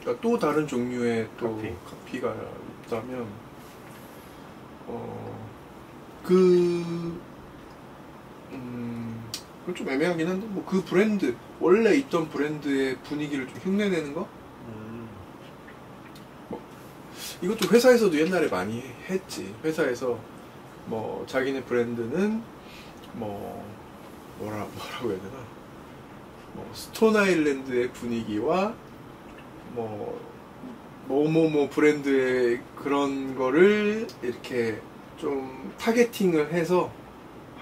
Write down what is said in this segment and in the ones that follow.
그러니까 또 다른 종류의 또 카피. 카피가 있다면 그 그건 좀 애매하긴 한데 뭐 그 브랜드 원래 있던 브랜드의 분위기를 좀 흉내내는 거? 뭐 이것도 회사에서도 옛날에 많이 했지. 회사에서 뭐 자기네 브랜드는 뭐 뭐라고 해야 되나? 뭐 스톤 아일랜드의 분위기와 뭐뭐뭐 브랜드의 그런 거를 이렇게 좀 타겟팅을 해서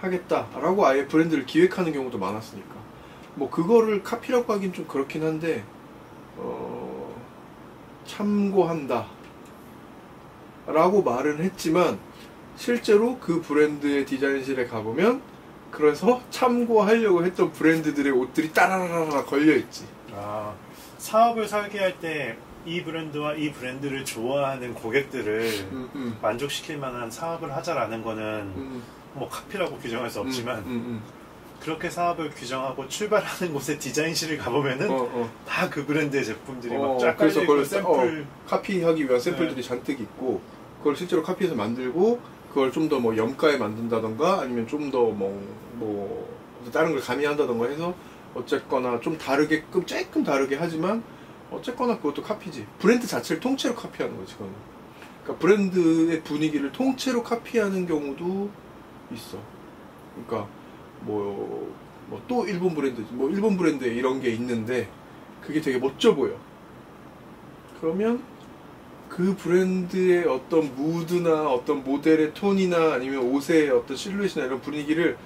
하겠다라고 아예 브랜드를 기획하는 경우도 많았으니까 뭐 그거를 카피라고 하긴 좀 그렇긴 한데 참고한다 라고 말은 했지만 실제로 그 브랜드의 디자인실에 가보면 그래서 참고하려고 했던 브랜드들의 옷들이 따라라라 걸려있지. 아, 사업을 설계할 때 이 브랜드와 이 브랜드를 좋아하는 고객들을 만족시킬 만한 사업을 하자라는 거는 뭐 카피라고 규정할 수 없지만 그렇게 사업을 규정하고 출발하는 곳에 디자인실을 가보면은 다 그 브랜드의 제품들이 막 쫙 깔려있고 샘플 카피하기 위한 샘플들이 잔뜩 있고 그걸 실제로 카피해서 만들고 그걸 좀 더 뭐 염가에 만든다던가 아니면 좀 더 뭐 다른 걸 가미한다던가 해서 어쨌거나 좀 다르게끔 조금 다르게 하지만 어쨌거나 그것도 카피지. 브랜드 자체를 통째로 카피하는 거지 그거는. 그러니까 브랜드의 분위기를 통째로 카피하는 경우도 있어. 그러니까 뭐 또 일본 브랜드, 뭐 일본 브랜드에 이런 게 있는데 그게 되게 멋져 보여. 그러면 그 브랜드의 어떤 무드나 어떤 모델의 톤이나 아니면 옷의 어떤 실루엣이나 이런 분위기를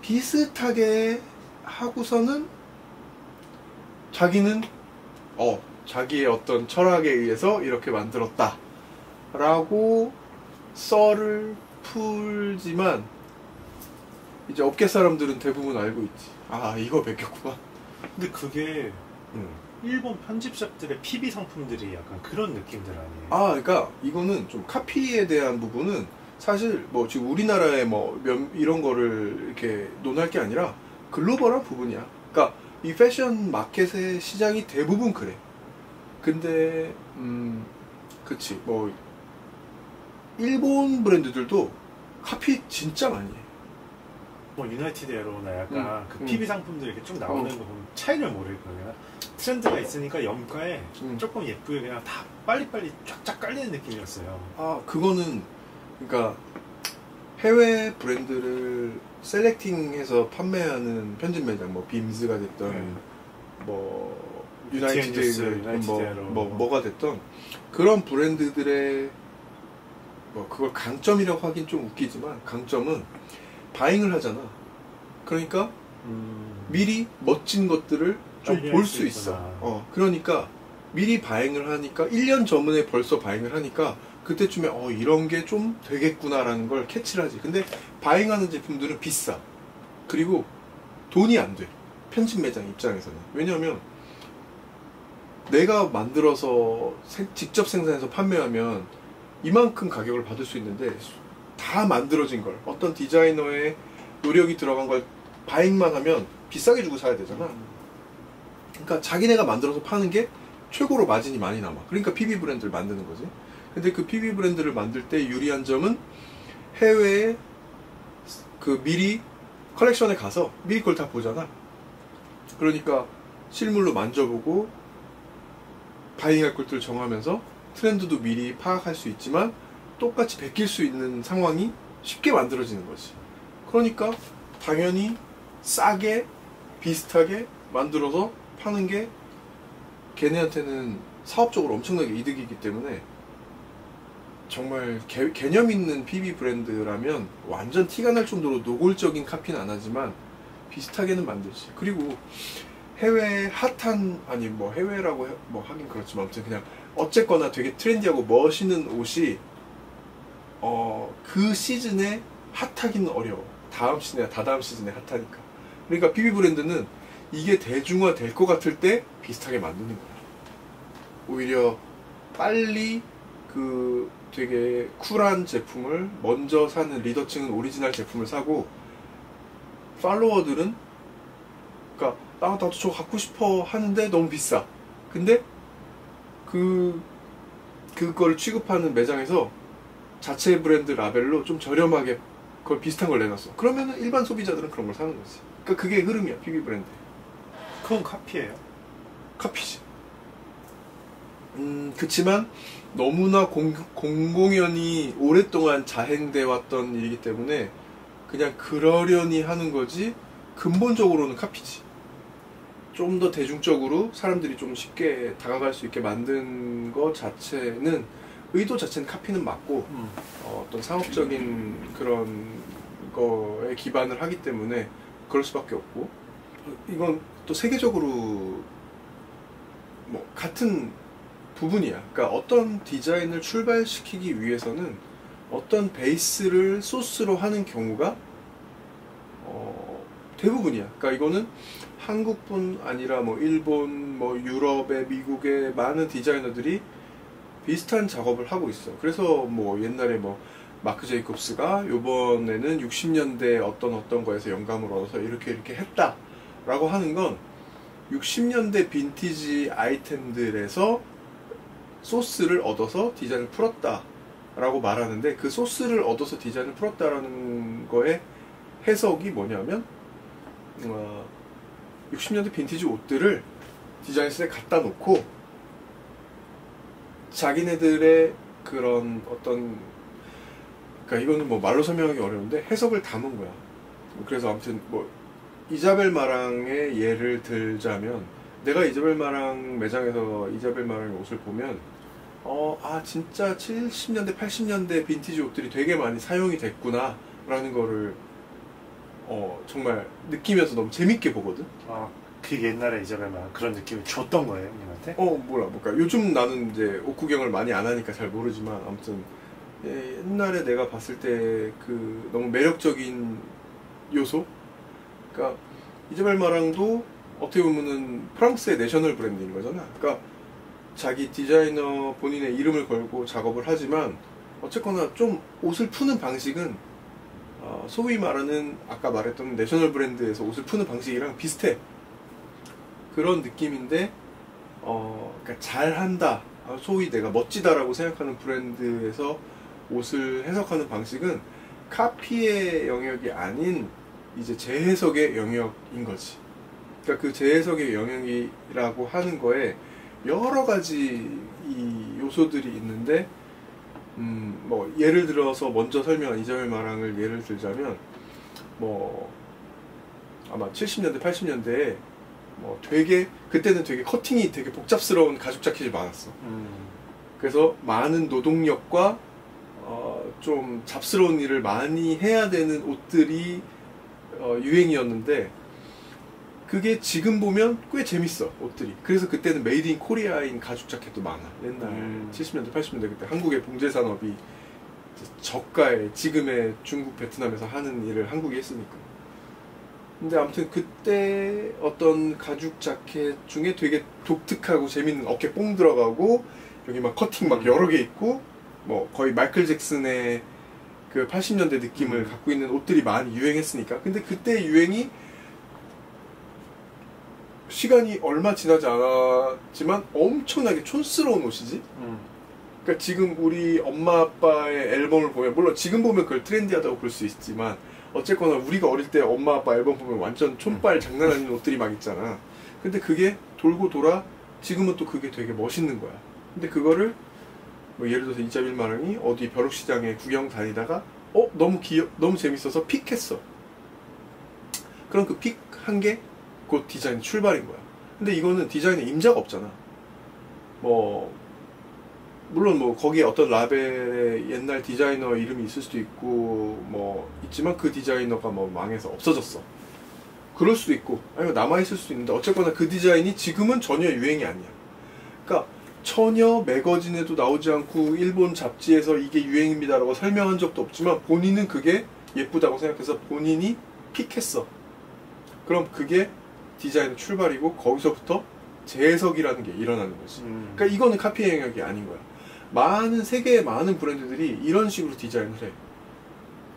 비슷하게 하고서는 자기는 자기의 어떤 철학에 의해서 이렇게 만들었다 라고 썰을 풀지만 이제 업계 사람들은 대부분 알고 있지. 아 이거 베꼈구만. 근데 그게 일본 편집샵들의 PB 상품들이 약간 그런 느낌들 아니에요? 아 그러니까 이거는 좀 카피에 대한 부분은 사실 뭐 지금 우리나라의 뭐 이런 거를 이렇게 논할 게 아니라 글로벌한 부분이야. 그러니까 이 패션 마켓의 시장이 대부분 그래. 근데 그치 뭐 일본 브랜드들도 카피 진짜 많이 해. 뭐 유나이티드 에어로나 약간 그 PB 상품들 이렇게 쭉 나오는 거 보면 차이를 모르겠거든요. 트렌드가 있으니까 염가에 조금 예쁘게 그냥 다 빨리빨리 쫙쫙 깔리는 느낌이었어요. 아 그거는 그러니까 해외 브랜드를 셀렉팅해서 판매하는 편집 매장 뭐 빔즈가 됐던 뭐 유나이티드 뭐가 됐던 그런 브랜드들의 뭐 그걸 강점이라고 하긴 좀 웃기지만 강점은 바잉을 하잖아. 그러니까 미리 멋진 것들을 좀 볼 수 있어. 그러니까 미리 바잉을 하니까 1년 전에 벌써 바잉을 하니까 그때쯤에 이런 게 좀 되겠구나라는 걸 캐치를 하지. 근데 바잉하는 제품들은 비싸. 그리고 돈이 안 돼. 편집 매장 입장에서는. 왜냐면 내가 만들어서 직접 생산해서 판매하면 이만큼 가격을 받을 수 있는데 다 만들어진 걸 어떤 디자이너의 노력이 들어간 걸 바잉만 하면 비싸게 주고 사야 되잖아. 그러니까 자기네가 만들어서 파는 게 최고로 마진이 많이 남아. 그러니까 PB 브랜드를 만드는 거지. 근데 그 PB 브랜드를 만들 때 유리한 점은 해외에 그 미리 컬렉션에 가서 미리 걸 다 보잖아. 그러니까 실물로 만져보고 바잉할 것들을 정하면서 트렌드도 미리 파악할 수 있지만 똑같이 베낄 수 있는 상황이 쉽게 만들어지는 거지. 그러니까 당연히 싸게 비슷하게 만들어서 파는 게 걔네한테는 사업적으로 엄청나게 이득이기 때문에 정말 개념 있는 PB 브랜드라면 완전 티가 날 정도로 노골적인 카피는 안 하지만 비슷하게는 만들지. 그리고 해외 핫한 아니 뭐 해외라고 뭐 하긴 그렇지만 아무튼 그냥 어쨌거나 되게 트렌디하고 멋있는 옷이 그 시즌에 핫하기는 어려워. 다음 시즌이나 다다음 시즌에 핫하니까. 그러니까 PB 브랜드는 이게 대중화 될 것 같을 때 비슷하게 만드는 거야. 오히려 빨리 그 되게 쿨한 제품을 먼저 사는 리더층은 오리지널 제품을 사고 팔로워들은 그러니까 나도 저거 갖고 싶어 하는데 너무 비싸. 근데 그걸 취급하는 매장에서 자체 브랜드 라벨로 좀 저렴하게 그걸 비슷한 걸 내놨어. 그러면은 일반 소비자들은 그런 걸 사는 거지. 그러니까 그게 흐름이야, PB 브랜드. 그건 카피예요? 카피지. 그치만 너무나 공공연히 오랫동안 자행돼 왔던 일이기 때문에 그냥 그러려니 하는 거지 근본적으로는 카피지. 좀 더 대중적으로 사람들이 좀 쉽게 다가갈 수 있게 만든 거 자체는 의도 자체는 카피는 맞고 어떤 상업적인 그런 거에 기반을 하기 때문에 그럴 수밖에 없고, 이건 또 세계적으로 뭐 같은 부분이야. 그러니까 어떤 디자인을 출발시키기 위해서는 어떤 베이스를 소스로 하는 경우가 대부분이야. 그러니까 이거는 한국뿐 아니라 뭐 일본, 뭐 유럽의, 미국의 많은 디자이너들이 비슷한 작업을 하고 있어. 그래서 뭐 옛날에 뭐 마크 제이콥스가 요번에는 60년대 어떤 거에서 영감을 얻어서 이렇게 했다라고 하는 건 60년대 빈티지 아이템들에서 소스를 얻어서 디자인을 풀었다라고 말하는데, 그 소스를 얻어서 디자인을 풀었다라는 거에 해석이 뭐냐면 60년대 빈티지 옷들을 디자인실에 갖다 놓고 자기네들의 그런 어떤, 그러니까 이거는 뭐 말로 설명하기 어려운데 해석을 담은 거야. 그래서 아무튼 뭐 이자벨 마랑의 예를 들자면, 내가 이자벨 마랑 매장에서 이자벨 마랑의 옷을 보면 진짜 70년대 80년대 빈티지 옷들이 되게 많이 사용이 됐구나 라는 거를 정말 느끼면서 너무 재밌게 보거든. 그 옛날에 이자벨 마랑 그런 느낌을 줬던 거예요, 님한테? 그러니까 요즘 나는 이제 옷 구경을 많이 안 하니까 잘 모르지만, 아무튼 옛날에 내가 봤을 때 그 너무 매력적인 요소, 그러니까 이자벨 마랑도 어떻게 보면은 프랑스의 내셔널 브랜드인 거잖아. 그러니까 자기 디자이너 본인의 이름을 걸고 작업을 하지만 어쨌거나 좀 옷을 푸는 방식은 소위 말하는 아까 말했던 내셔널 브랜드에서 옷을 푸는 방식이랑 비슷해. 그런 느낌인데 그러니까 잘한다, 소위 내가 멋지다라고 생각하는 브랜드에서 옷을 해석하는 방식은 카피의 영역이 아닌 이제 재해석의 영역인 거지. 그러니까 그 재해석의 영역이라고 하는 거에 여러 가지 이 요소들이 있는데, 뭐 예를 들어서 먼저 설명한 이자벨 마랑을 예를 들자면, 뭐 아마 70년대 80년대에 뭐 그때는 되게 커팅이 되게 복잡스러운 가죽 자켓이 많았어. 그래서 많은 노동력과 좀 잡스러운 일을 많이 해야 되는 옷들이 유행이었는데, 그게 지금 보면 꽤 재밌어, 옷들이. 그래서 그때는 메이드 인 코리아인 가죽 자켓도 많아. 옛날 70년대 80년대 그때 한국의 봉제 산업이 저가의 지금의 중국 베트남에서 하는 일을 한국이 했으니까. 근데 아무튼 그때 어떤 가죽 자켓 중에 되게 독특하고 재밌는, 어깨 뽕 들어가고 여기 막 커팅 막 여러 개 있고 뭐 거의 마이클 잭슨의 그 80년대 느낌을 갖고 있는 옷들이 많이 유행했으니까. 근데 그때 유행이 시간이 얼마 지나지 않았지만 엄청나게 촌스러운 옷이지. 그러니까 지금 우리 엄마 아빠의 앨범을 보면, 물론 지금 보면 그걸 트렌디하다고 볼 수 있지만 어쨌거나 우리가 어릴 때 엄마 아빠 앨범 보면 완전 촌빨 장난 아닌 옷들이 막 있잖아. 근데 그게 돌고 돌아 지금은 또 그게 되게 멋있는 거야. 근데 그거를 뭐 예를 들어서 이자벨 마랑이 어디 벼룩시장에 구경 다니다가 너무 재밌어서 픽했어. 그럼 그 픽 한 게 곧 디자인 출발인 거야. 근데 이거는 디자인에 임자가 없잖아. 뭐 물론 뭐 거기에 어떤 라벨에 옛날 디자이너 이름이 있을 수도 있고 뭐 있지만 그 디자이너가 뭐 망해서 없어졌어. 그럴 수도 있고 아니면 남아있을 수도 있는데, 어쨌거나 그 디자인이 지금은 전혀 유행이 아니야. 그러니까 전혀 매거진에도 나오지 않고 일본 잡지에서 이게 유행입니다라고 설명한 적도 없지만 본인은 그게 예쁘다고 생각해서 본인이 픽했어. 그럼 그게 디자인의 출발이고 거기서부터 재해석이라는 게 일어나는 거지. 그러니까 이거는 카피의 영역이 아닌 거야. 세계의 많은 브랜드들이 이런 식으로 디자인을 해.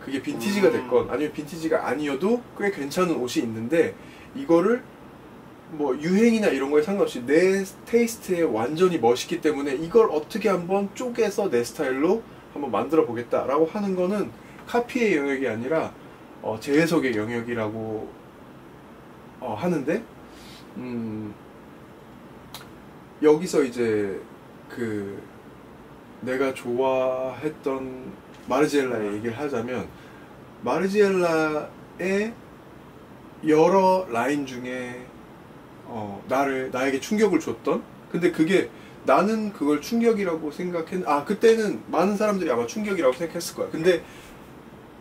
그게 빈티지가 됐건 아니면 빈티지가 아니어도 꽤 괜찮은 옷이 있는데, 이거를 뭐 유행이나 이런 거에 상관없이 내 테이스트에 완전히 멋있기 때문에 이걸 어떻게 한번 쪼개서 내 스타일로 한번 만들어 보겠다라고 하는 거는 카피의 영역이 아니라 재해석의 영역이라고 하는데 여기서 이제 그 내가 좋아했던 마르지엘라의 얘기를 하자면 마르지엘라의 여러 라인 중에 나에게 충격을 줬던, 근데 그게 나는 그걸 충격이라고 그때는 많은 사람들이 아마 충격이라고 생각했을 거야. 근데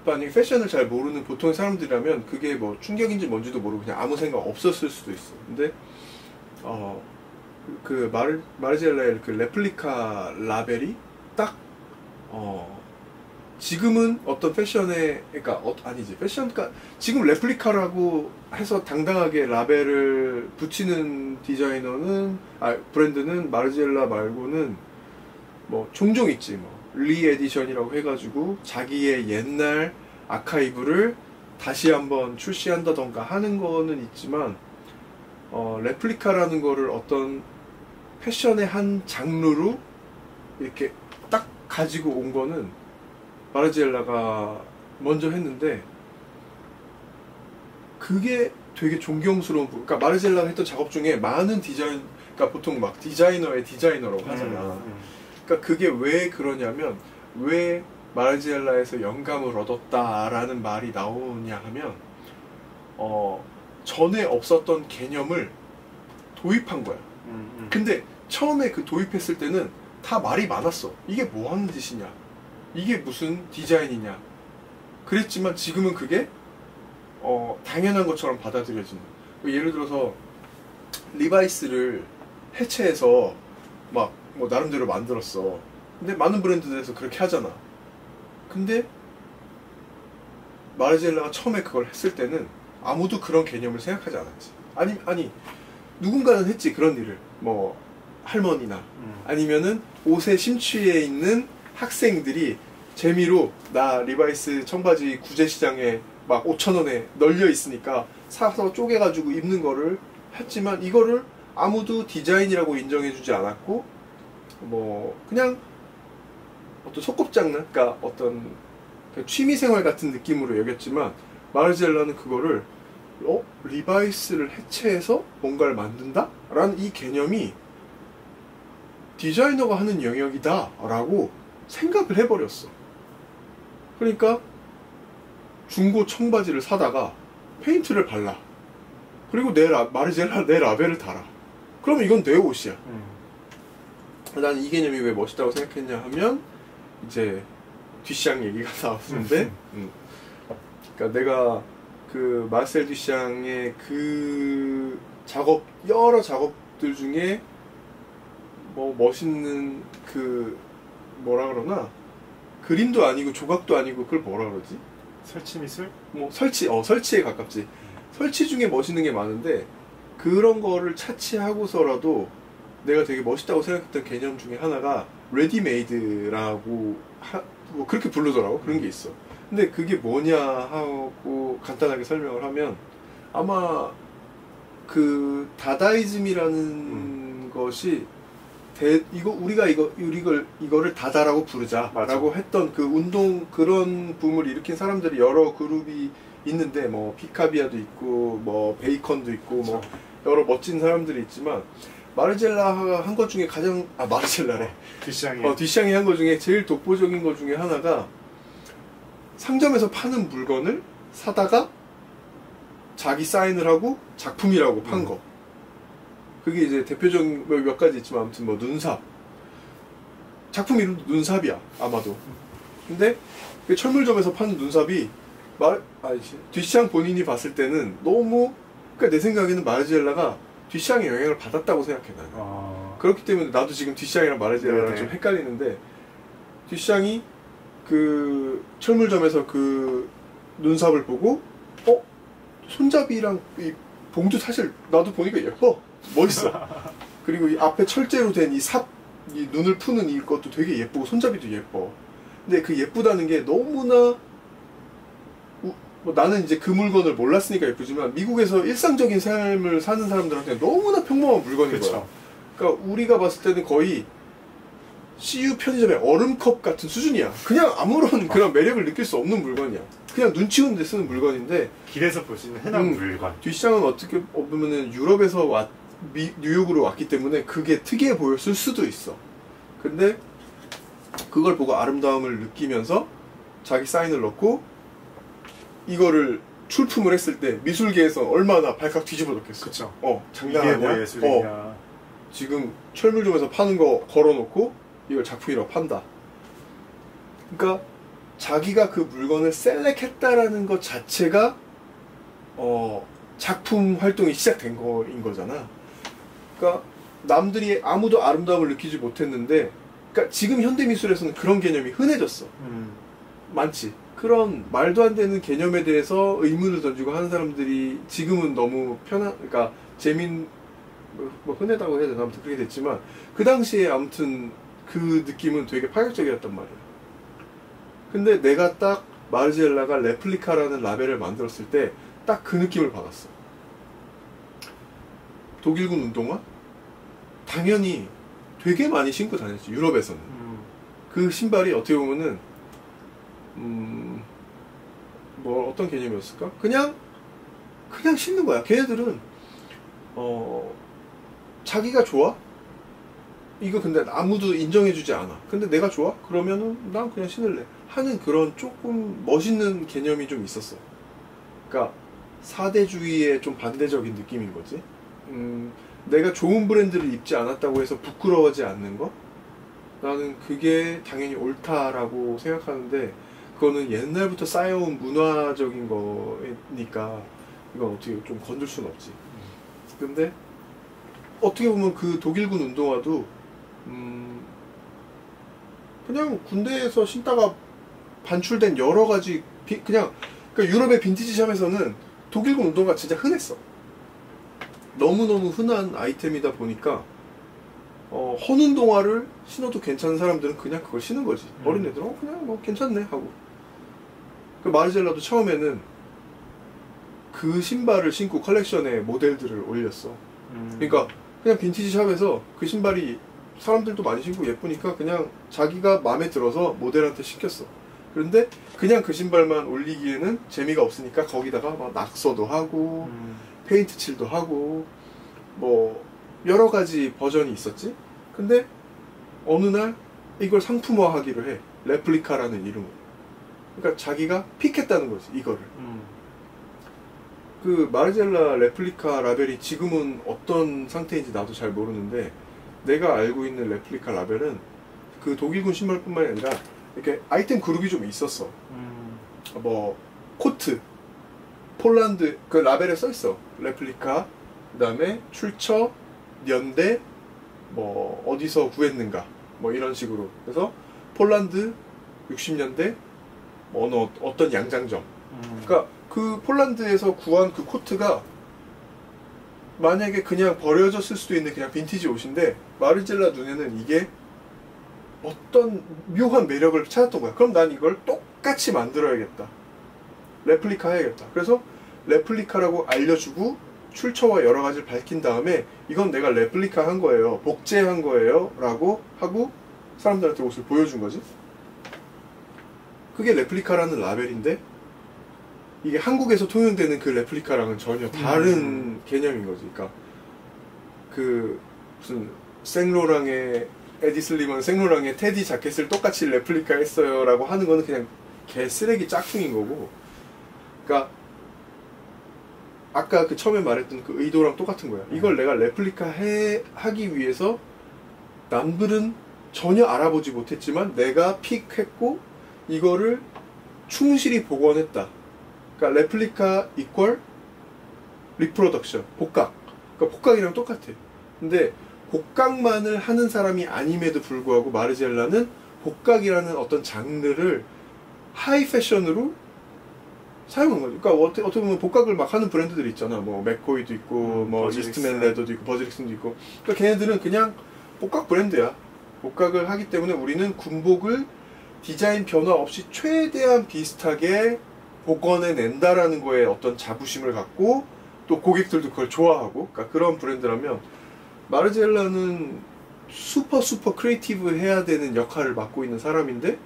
만약에 패션을 잘 모르는 보통의 사람들이라면 그게 뭐 충격인지 뭔지도 모르고 그냥 아무 생각 없었을 수도 있어. 근데 그 마르지엘라의 그 레플리카 라벨이 딱 지금은 어떤 패션에, 그러니까 아니지, 패션가 지금 레플리카라고 해서 당당하게 라벨을 붙이는 디자이너는 브랜드는 마르지엘라 말고는 뭐 종종 있지. 뭐 리에디션이라고 해가지고 자기의 옛날 아카이브를 다시 한번 출시한다던가 하는 거는 있지만 레플리카라는 거를 어떤 패션의 한 장르로 이렇게 딱 가지고 온 거는 마르지엘라가 먼저 했는데, 그게 되게 존경스러운 그러니까 마르지엘라가 했던 작업 중에 많은 그러니까 보통 막 디자이너의 디자이너라고 하잖아. 그러니까 그게 왜 그러냐면, 왜 마르지엘라에서 영감을 얻었다라는 말이 나오냐 하면 전에 없었던 개념을 도입한 거야. 근데 처음에 그 도입했을 때는 다 말이 많았어. 이게 뭐 하는 짓이냐, 이게 무슨 디자인이냐 그랬지만 지금은 그게 당연한 것처럼 받아들여진다. 예를 들어서 리바이스를 해체해서 막 뭐 나름대로 만들었어. 근데 많은 브랜드들에서 그렇게 하잖아. 근데 마르지엘라가 처음에 그걸 했을 때는 아무도 그런 개념을 생각하지 않았지. 아니 누군가는 했지, 그런 일을. 뭐 할머니나 아니면은 옷에 심취해 있는 학생들이 재미로 나 리바이스 청바지 구제시장에 막 5,000원에 널려 있으니까 사서 쪼개가지고 입는 거를 했지만, 이거를 아무도 디자인이라고 인정해주지 않았고, 뭐 그냥 어떤 소꿉장난, 그러니까 어떤 취미생활 같은 느낌으로 여겼지만, 마르지엘라는 그거를 리바이스를 해체해서 뭔가를 만든다? 라는 이 개념이 디자이너가 하는 영역이다 라고 생각을 해버렸어. 그러니까 중고 청바지를 사다가 페인트를 발라. 그리고 마르지엘라 내 라벨을 달아. 그러면 이건 내 옷이야. 나는 이 개념이 왜 멋있다고 생각했냐 하면, 이제 듀샹 얘기가 나왔는데 그러니까 내가 그 마르셀 듀샹의 그 여러 작업들 중에 뭐 멋있는 그 뭐라 그러나, 그림도 아니고 조각도 아니고 그걸 뭐라 그러지? 설치 미술? 뭐 설치에 가깝지. 설치 중에 멋있는 게 많은데, 그런 거를 차치하고서라도 내가 되게 멋있다고 생각했던 개념 중에 하나가 레디메이드라고 뭐 그렇게 부르더라고. 그런 게 있어. 근데 그게 뭐냐 하고 간단하게 설명을 하면, 아마 그 다다이즘이라는 것이 이거를 다다라고 부르자라고 맞아. 했던 그 운동, 그런 붐을 일으킨 사람들이 여러 그룹이 있는데, 뭐 피카비아도 있고 뭐 베이컨도 있고 맞아. 뭐 여러 멋진 사람들이 있지만, 마르지엘라가 한 것 중에 가장 마르지엘라래. 듀샹이 한 것 중에 제일 독보적인 것 중에 하나가, 상점에서 파는 물건을 사다가 자기 사인을 하고 작품이라고 판 거. 그게 이제 대표적인 몇 가지 있지만, 아무튼 뭐 눈삽. 작품 이름도 눈삽이야, 아마도. 근데 그 철물점에서 파는 눈삽이 듀샹 본인이 봤을 때는 너무, 그러니까 내 생각에는 마르지엘라가 듀샹의 영향을 받았다고 생각해, 나는. 그렇기 때문에 나도 지금 듀샹이랑 마르지엘라랑 좀 헷갈리는데, 듀샹이 그 철물점에서 그 눈삽을 보고 손잡이랑 이 봉도 사실 나도 보니까 예뻐, 멋있어. 그리고 이 앞에 철제로 된 이 이 눈을 푸는 이것도 되게 예쁘고 손잡이도 예뻐. 근데 그 예쁘다는 게 너무나 뭐 나는 이제 그 물건을 몰랐으니까 예쁘지만 미국에서 일상적인 삶을 사는 사람들한테 너무나 평범한 물건인 그쵸. 거야. 그러니까 우리가 봤을 때는 거의 CU 편의점의 얼음컵 같은 수준이야. 그냥 아무런 그런 매력을 느낄 수 없는 물건이야. 그냥 눈치 오는 데 쓰는 물건인데 길에서 볼 수 있는 흔한 물건. 뒷시장은 어떻게 보면은 유럽에서 뉴욕으로 왔기 때문에 그게 특이해 보였을 수도 있어. 근데 그걸 보고 아름다움을 느끼면서 자기 사인을 넣고 이거를 출품을 했을 때 미술계에서 얼마나 발칵 뒤집어졌겠어. 그쵸. 장난 이게 아니야? 뭐 예술이냐. 지금 철물점에서 파는 거 걸어놓고 이걸 작품이라고 판다. 그러니까 자기가 그 물건을 셀렉했다라는 것 자체가 작품 활동이 시작된 거인 거잖아. 그러니까 남들이 아무도 아름다움을 느끼지 못했는데, 그러니까 지금 현대미술에서는 그런 개념이 흔해졌어. 많지. 그런 말도 안 되는 개념에 대해서 의문을 던지고 하는 사람들이 지금은 너무 그러니까 뭐 흔하다고 해야 되나? 아무튼 그렇게 됐지만 그 당시에 아무튼 그 느낌은 되게 파격적이었단 말이야. 근데 내가 딱 마르지엘라가 레플리카라는 라벨을 만들었을 때 딱 그 느낌을 받았어. 독일군 운동화? 당연히 되게 많이 신고 다녔지, 유럽에서는. 그 신발이 어떻게 보면은 뭐 어떤 개념이었을까? 그냥 신는 거야. 걔네들은 자기가 좋아? 이거 근데 아무도 인정해주지 않아. 근데 내가 좋아? 그러면은 난 그냥 신을래 하는 그런 조금 멋있는 개념이 좀 있었어. 그러니까 사대주의에 좀 반대적인 느낌인 거지. 내가 좋은 브랜드를 입지 않았다고 해서 부끄러워하지 않는 거? 나는 그게 당연히 옳다라고 생각하는데, 그거는 옛날부터 쌓여온 문화적인 거니까 이건 어떻게 좀 건들 수는 없지. 근데 어떻게 보면 그 독일군 운동화도 그냥 군대에서 신다가 반출된 여러 가지 그러니까 유럽의 빈티지 샵에서는 독일군 운동화가 진짜 흔했어. 너무너무 흔한 아이템이다 보니까 헌운동화를 신어도 괜찮은 사람들은 그냥 그걸 신은 거지. 어린애들은 그냥 뭐 괜찮네 하고. 그 마르젤라도 처음에는 그 신발을 신고 컬렉션에 모델들을 올렸어. 그러니까 그냥 빈티지 샵에서 그 신발이 사람들도 많이 신고 예쁘니까 그냥 자기가 마음에 들어서 모델한테 시켰어. 그런데 그냥 그 신발만 올리기에는 재미가 없으니까 거기다가 막 낙서도 하고 페인트 칠도 하고 뭐 여러 가지 버전이 있었지. 근데 어느 날 이걸 상품화하기로 해. 레플리카라는 이름으로. 그러니까 자기가 픽했다는 거지, 이거를. 그 마르젤라 레플리카 라벨이 지금은 어떤 상태인지 나도 잘 모르는데, 내가 알고 있는 레플리카 라벨은 그 독일군 신발뿐만이 아니라 이렇게 아이템 그룹이 좀 있었어. 뭐 코트, 폴란드, 그 라벨에 써 있어. 레플리카, 그 다음에 출처, 연대, 뭐 어디서 구했는가, 뭐 이런 식으로. 그래서 폴란드 60년대 어떤 양장점. 그러니까 그 폴란드에서 구한 그 코트가 만약에 그냥 버려졌을 수도 있는 그냥 빈티지 옷인데, 마르젤라 눈에는 이게 어떤 묘한 매력을 찾았던 거야. 그럼 난 이걸 똑같이 만들어야겠다. 레플리카 해야겠다. 그래서 레플리카라고 알려주고 출처와 여러 가지를 밝힌 다음에 이건 내가 레플리카 한 거예요, 복제한 거예요 라고 하고 사람들한테 옷을 보여준 거지. 그게 레플리카라는 라벨인데, 이게 한국에서 통용되는 그 레플리카랑은 전혀 다른 개념인 거지. 그러니까 그 무슨 생로랑의 에디 슬리먼 생로랑의 테디 자켓을 똑같이 레플리카 했어요 라고 하는 거는 그냥 개 쓰레기 짝퉁인 거고. 그러니까 아까 그 처음에 말했던 그 의도랑 똑같은 거야. 이걸 내가 레플리카 하기 위해서 남들은 전혀 알아보지 못했지만 내가 픽했고 이거를 충실히 복원했다. 그러니까 레플리카 이퀄 리프로덕션, 복각. 그러니까 복각이랑 똑같아. 근데 복각만을 하는 사람이 아님에도 불구하고 마르젤라는 복각이라는 어떤 장르를 하이 패션으로 사용한 거죠. 그러니까 어떻게 보면 복각을 막 하는 브랜드들이 있잖아. 뭐 맥코이도 있고, 뭐 이스트맨 레더도 있고, 버즈릭슨도 있고. 그러니까 걔네들은 그냥 복각 브랜드야. 복각을 하기 때문에 우리는 군복을 디자인 변화 없이 최대한 비슷하게 복원해낸다라는 거에 어떤 자부심을 갖고 또 고객들도 그걸 좋아하고, 그러니까 그런 브랜드라면 마르지엘라는 슈퍼 크리에이티브 해야 되는 역할을 맡고 있는 사람인데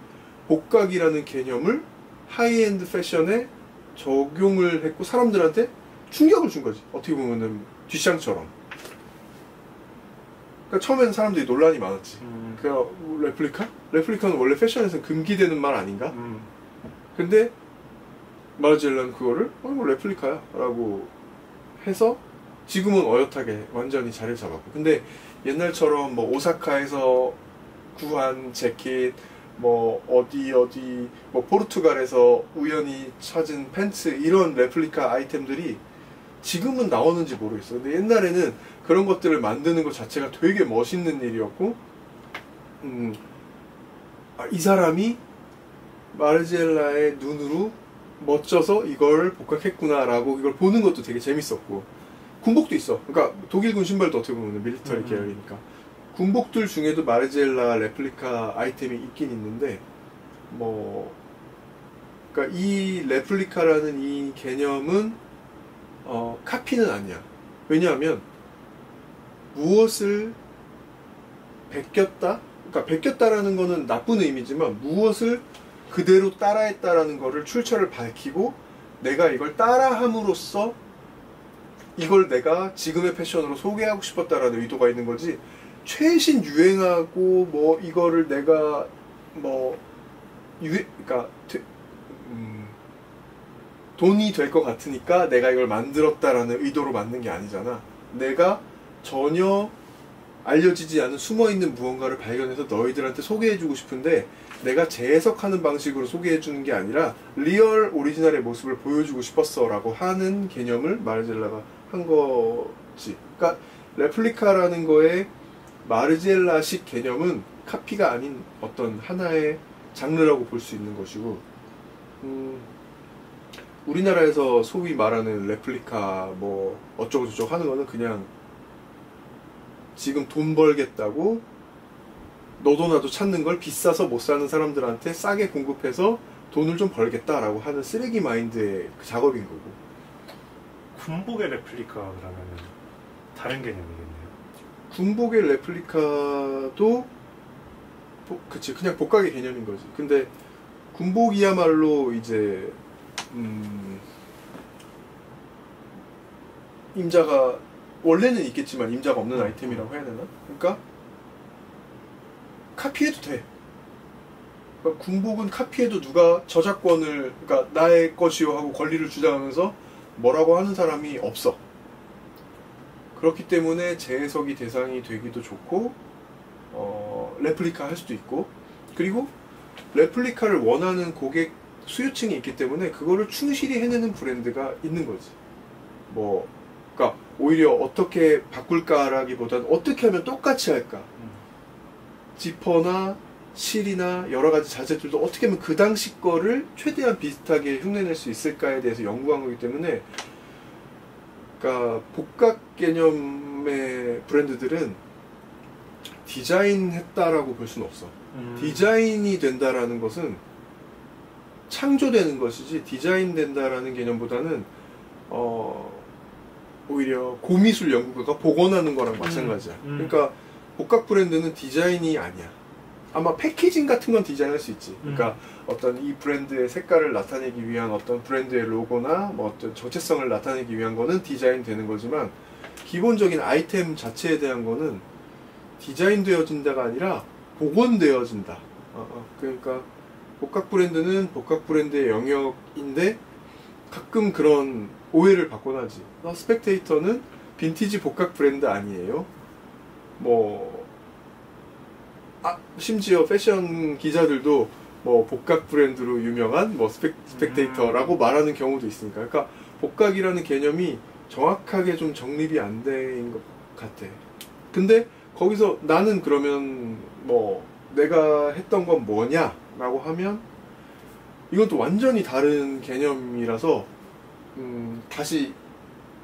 복각이라는 개념을 하이엔드 패션에 적용을 했고 사람들한테 충격을 준 거지. 어떻게 보면은 뒷샹처럼. 그러니까 처음에는 사람들이 논란이 많았지. 그 레플리카? 레플리카는 원래 패션에서는 금기되는 말 아닌가? 근데 마르지엘라는 그거를 뭐 레플리카야 라고 해서 지금은 어엿하게 완전히 자리를 잡았고, 근데 옛날처럼 뭐 오사카에서 구한 재킷, 뭐 어디 뭐 포르투갈에서 우연히 찾은 팬츠, 이런 레플리카 아이템들이 지금은 나오는지 모르겠어. 근데 옛날에는 그런 것들을 만드는 것 자체가 되게 멋있는 일이었고, 이 사람이 마르지엘라의 눈으로 멋져서 이걸 복각했구나 라고 이걸 보는 것도 되게 재밌었고, 군복도 있어. 그러니까 독일군 신발도 어떻게 보면 밀리터리 계열이니까 군복들 중에도 마르지엘라 레플리카 아이템이 있긴 있는데, 뭐 그러니까 이 레플리카라는 이 개념은 카피는 아니야. 왜냐하면 무엇을 베꼈다? 그러니까 베꼈다라는 거는 나쁜 의미지만 무엇을 그대로 따라했다라는 거를 출처를 밝히고 내가 이걸 따라함으로써 이걸 내가 지금의 패션으로 소개하고 싶었다라는 의도가 있는 거지, 최신 유행하고 뭐 이거를 내가 뭐 그러니까 돈이 될 것 같으니까 내가 이걸 만들었다라는 의도로 만든 게 아니잖아. 내가 전혀 알려지지 않은 숨어있는 무언가를 발견해서 너희들한테 소개해주고 싶은데 내가 재해석하는 방식으로 소개해주는 게 아니라 리얼 오리지널의 모습을 보여주고 싶었어 라고 하는 개념을 마르지엘라가 한 거지. 그러니까 레플리카라는 거에 마르지엘라식 개념은 카피가 아닌 어떤 하나의 장르라고 볼 수 있는 것이고, 우리나라에서 소위 말하는 레플리카 뭐 어쩌고 저쩌고 하는 거는 그냥 지금 돈 벌겠다고 너도 나도 찾는 걸 비싸서 못 사는 사람들한테 싸게 공급해서 돈을 좀 벌겠다라고 하는 쓰레기 마인드의 그 작업인 거고. 군복의 레플리카 그러면은 다른 개념이겠네요. 군복의 레플리카도 그치, 그냥 복각의 개념인 거지. 근데 군복이야말로 이제 임자가 원래는 있겠지만 임자가 없는 아이템이라고 해야 되나? 그러니까 카피해도 돼. 그러니까 군복은 카피해도 누가 저작권을, 그러니까 나의 것이요 하고 권리를 주장하면서 뭐라고 하는 사람이 없어. 그렇기 때문에 재해석이 대상이 되기도 좋고, 레플리카 할 수도 있고, 그리고 레플리카를 원하는 고객 수요층이 있기 때문에 그거를 충실히 해내는 브랜드가 있는 거지. 뭐, 그러니까 오히려 어떻게 바꿀까라기보다는 어떻게 하면 똑같이 할까. 지퍼나 실이나 여러 가지 자재들도 어떻게 하면 그 당시 거를 최대한 비슷하게 흉내낼 수 있을까에 대해서 연구한 거기 때문에, 그러니까 복각 개념의 브랜드들은 디자인했다라고 볼 수는 없어. 디자인이 된다라는 것은 창조되는 것이지, 디자인된다라는 개념보다는 오히려 고미술 연구가가 복원하는 거랑 마찬가지야. 그러니까 복각 브랜드는 디자인이 아니야. 아마 패키징 같은 건 디자인할 수 있지. 그러니까 어떤 이 브랜드의 색깔을 나타내기 위한 어떤 브랜드의 로고나 뭐 어떤 정체성을 나타내기 위한 거는 디자인되는 거지만, 기본적인 아이템 자체에 대한 거는 디자인되어진다가 아니라 복원되어진다. 그러니까 복각 브랜드는 복각 브랜드의 영역인데 가끔 그런 오해를 받곤 하지. 스펙테이터는 빈티지 복각 브랜드 아니에요? 뭐 심지어 패션 기자들도 뭐 복각 브랜드로 유명한 뭐 스펙테이터라고 말하는 경우도 있으니까. 그러니까 복각이라는 개념이 정확하게 좀 정립이 안 된 것 같아. 근데 거기서 나는 그러면 뭐 내가 했던 건 뭐냐 라고 하면 이건 또 완전히 다른 개념이라서 다시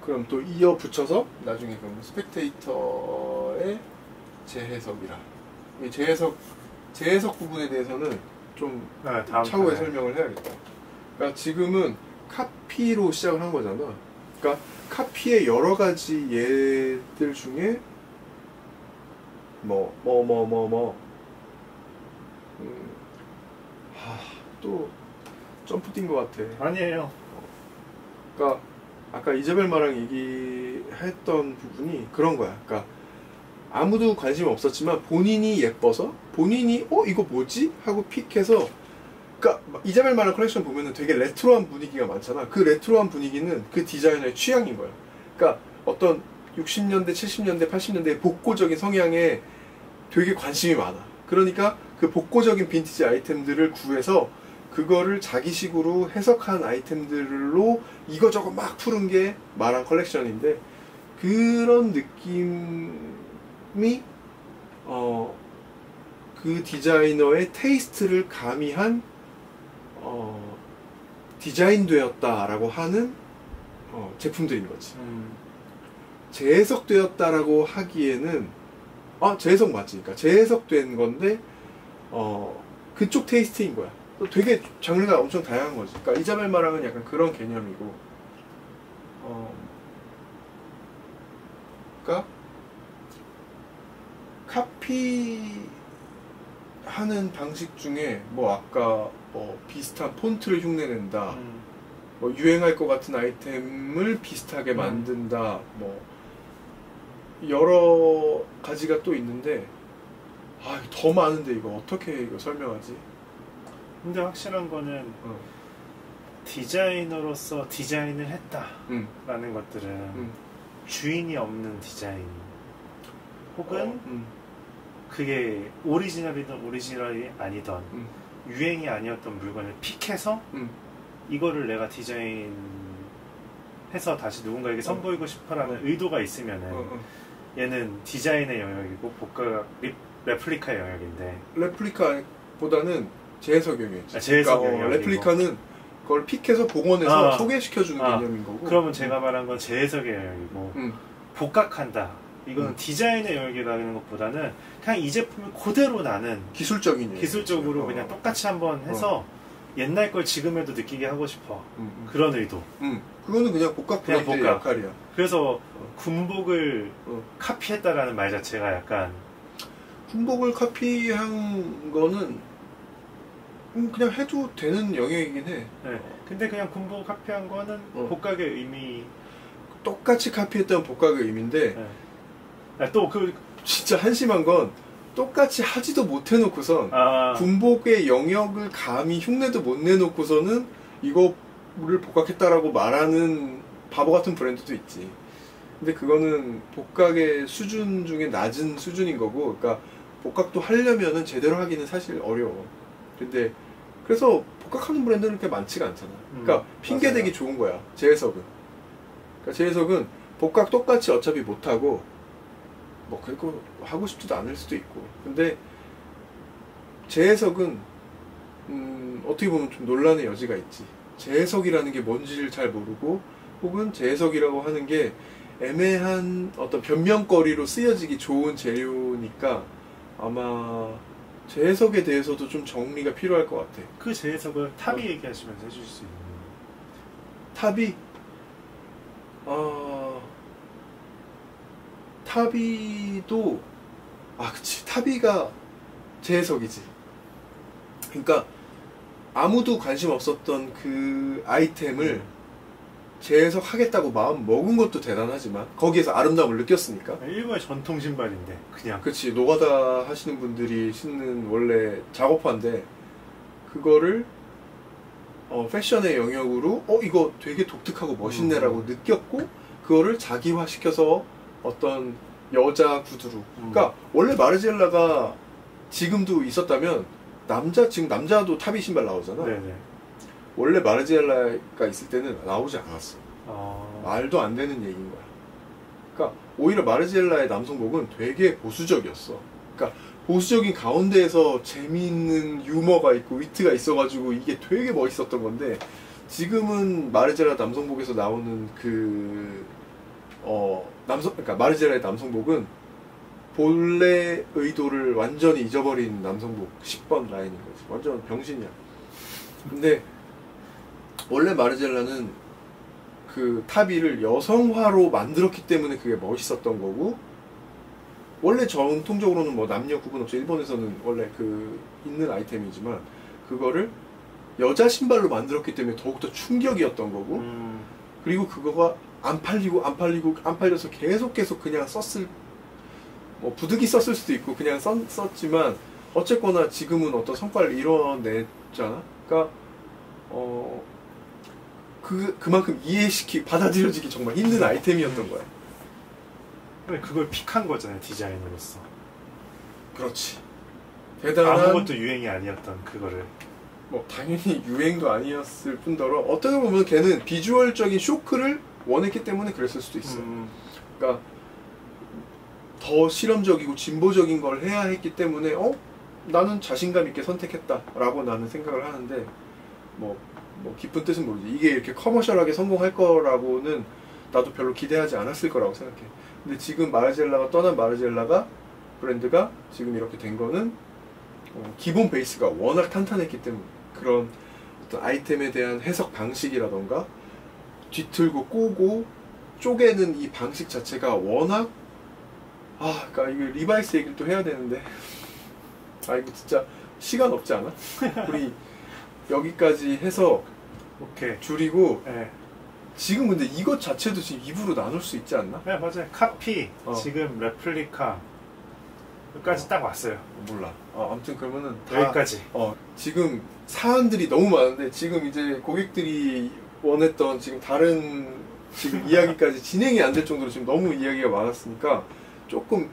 그럼 또 이어 붙여서 나중에 그럼 스펙테이터의 재해석이라, 이 재해석 부분에 대해서는 좀 차후에 설명을 해야겠다. 그러니까 지금은 카피로 시작을 한 거잖아. 그러니까 카피의 여러 가지 예들 중에 또 점프 뛴 것 같아. 아니에요. 그러니까 아까 이자벨마랑 얘기했던 부분이 그런 거야. 그러니까 아무도 관심 없었지만 본인이 예뻐서 본인이 이거 뭐지? 하고 픽해서, 그러니까 이자벨마랑 컬렉션 보면은 되게 레트로한 분위기가 많잖아. 그 레트로한 분위기는 그 디자이너의 취향인 거야. 그러니까 어떤 60년대, 70년대, 80년대 복고적인 성향에 되게 관심이 많아. 그러니까 그 복고적인 빈티지 아이템들을 구해서 그거를 자기식으로 해석한 아이템들로 이거저거 막 푸는 게 마랑 컬렉션인데, 그런 느낌이 그 디자이너의 테이스트를 가미한 디자인되었다라고 하는 제품들인 거지. 재해석되었다라고 하기에는 재해석 맞지. 그러니까 재해석된 건데 그쪽 테이스트인 거야. 되게 장르가 엄청 다양한 거지. 그러니까 이자벨마랑은 약간 그런 개념이고, 그러니까 카피하는 방식 중에 아까 비슷한 폰트를 흉내낸다, 유행할 것 같은 아이템을 비슷하게 만든다, 여러 가지가 또 있는데 더 많은데 이거 어떻게 설명하지? 근데 확실한 거는 디자이너로서 디자인을 했다라는 것들은 주인이 없는 디자인, 혹은 그게 오리지널이든 오리지널이 아니던 유행이 아니었던 물건을 픽해서 이거를 내가 디자인해서 다시 누군가에게 선보이고 싶어라는 의도가 있으면은 얘는 디자인의 영역이고 복각 레플리카의 영역인데, 레플리카보다는 재해석 영역이지. 재해석 그러니까 레플리카는 그걸 픽해서 복원해서 소개시켜주는 개념인 거고. 그러면 제가 말한 건 재해석의 영역이고, 복각한다, 이거는 디자인의 영역이라는 것보다는 그냥 이 제품을 그대로 나는 기술적으로 그냥 똑같이 한번 해서 옛날 걸 지금에도 느끼게 하고 싶어. 그런 의도. 그거는 그냥 복각 브랜드의 역할이야. 그래서 군복을 카피했다라는 말 자체가 약간, 군복을 카피한 거는 그냥 해도 되는 영역이긴 해. 네. 근데 그냥 군복을 카피한 거는 복각의 의미. 똑같이 카피했던 복각의 의미인데, 또 진짜 한심한 건 똑같이 하지도 못해놓고선 군복의 영역을 감히 흉내도 못 내놓고서는 이거를 복각했다라고 말하는 바보 같은 브랜드도 있지. 근데 그거는 복각의 수준 중에 낮은 수준인 거고, 그러니까 복각도 하려면은 제대로 하기는 사실 어려워. 근데 그래서 복각하는 브랜드는 그렇게 많지가 않잖아. 그러니까 핑계대기 좋은 거야, 재해석은. 그러니까 재해석은 복각 똑같이 어차피 못하고 그거 하고 싶지도 않을 수도 있고. 근데 재해석은 어떻게 보면 좀 논란의 여지가 있지. 재해석이라는 게 뭔지를 잘 모르고, 혹은 재해석이라고 하는 게 애매한 어떤 변명거리로 쓰여지기 좋은 재료니까 아마 재해석에 대해서도 좀 정리가 필요할 것 같아. 그 재해석을 탑이 얘기하시면서 해주실 수 있는. 탑이 타비도 그치, 타비가 재해석이지. 그러니까 아무도 관심 없었던 그 아이템을 재해석하겠다고 마음 먹은 것도 대단하지만 거기에서 아름다움을 느꼈으니까. 일본의 전통 신발인데 그냥. 그치, 노가다 하시는 분들이 신는 원래 작업화인데 그거를 패션의 영역으로 이거 되게 독특하고 멋있네라고 느꼈고, 그거를 자기화시켜서 어떤 여자 구두로. 그러니까 원래 마르지엘라가 지금도 있었다면 지금 남자도 타비 신발 나오잖아. 네네. 원래 마르지엘라가 있을 때는 나오지 않았어. 말도 안 되는 얘기인 거야. 그러니까 오히려 마르지엘라의 남성복은 되게 보수적이었어. 그러니까 보수적인 가운데에서 재미있는 유머가 있고 위트가 있어가지고 이게 되게 멋있었던 건데, 지금은 마르지엘라 남성복에서 나오는 그러니까 마르지엘라의 남성복은 본래 의도를 완전히 잊어버린 남성복 10번 라인인 거지. 완전 병신이야. 근데 원래 마르젤라는 그 타비를 여성화로 만들었기 때문에 그게 멋있었던 거고, 원래 전통적으로는 뭐 남녀 구분 없이 일본에서는 원래 그 있는 아이템이지만 그거를 여자 신발로 만들었기 때문에 더욱더 충격이었던 거고, 그리고 그거가 안 팔려서 계속 그냥 썼을, 뭐 부득이 썼을 수도 있고 그냥 썼지만 어쨌거나 지금은 어떤 성과를 이뤄냈잖아. 그러니까 그만큼 받아들여지기 정말 힘든 아이템이었던 거야. 근데 그걸 픽한 거잖아요, 디자이너로서. 그렇지. 대단한, 아무것도 유행이 아니었던 그거를. 뭐 당연히 유행도 아니었을 뿐더러 어떻게 보면 걔는 비주얼적인 쇼크를 원했기 때문에 그랬을 수도 있어. 그러니까 더 실험적이고 진보적인 걸 해야 했기 때문에 나는 자신감 있게 선택했다라고 나는 생각을 하는데, 뭐 깊은 뜻은 모르지. 이게 이렇게 커머셜하게 성공할 거라고는 나도 별로 기대하지 않았을 거라고 생각해. 근데 지금 마르젤라가 떠난 마르젤라가 브랜드가 지금 이렇게 된 거는 기본 베이스가 워낙 탄탄했기 때문에, 그런 어떤 아이템에 대한 해석 방식이라던가 뒤틀고 꼬고 쪼개는 이 방식 자체가 워낙, 그러니까 이거 리바이스 얘기를 또 해야 되는데 이거 진짜 시간 없지 않아? 우리 여기까지 해서 오케이. 줄이고. 네. 지금 근데 이것 자체도 지금 2부로 나눌 수 있지 않나? 네, 맞아요. 카피, 지금 레플리카 여기까지 딱 왔어요. 몰라. 아무튼 그러면은 여기까지. 지금 사안들이 너무 많은데, 지금 이제 고객들이 원했던 지금 다른 지금 이야기까지 진행이 안 될 정도로 지금 너무 이야기가 많았으니까 조금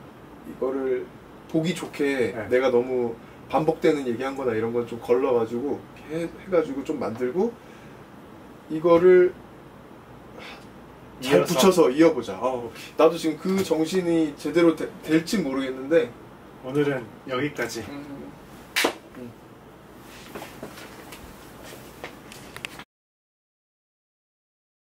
이거를 보기 좋게 내가 너무 반복되는 얘기한 거나 이런 건 좀 걸러가지고 해가지고 좀 만들고 이거를 잘 붙여서 이어보자. 나도 지금 그 정신이 제대로 될지 모르겠는데 오늘은 여기까지.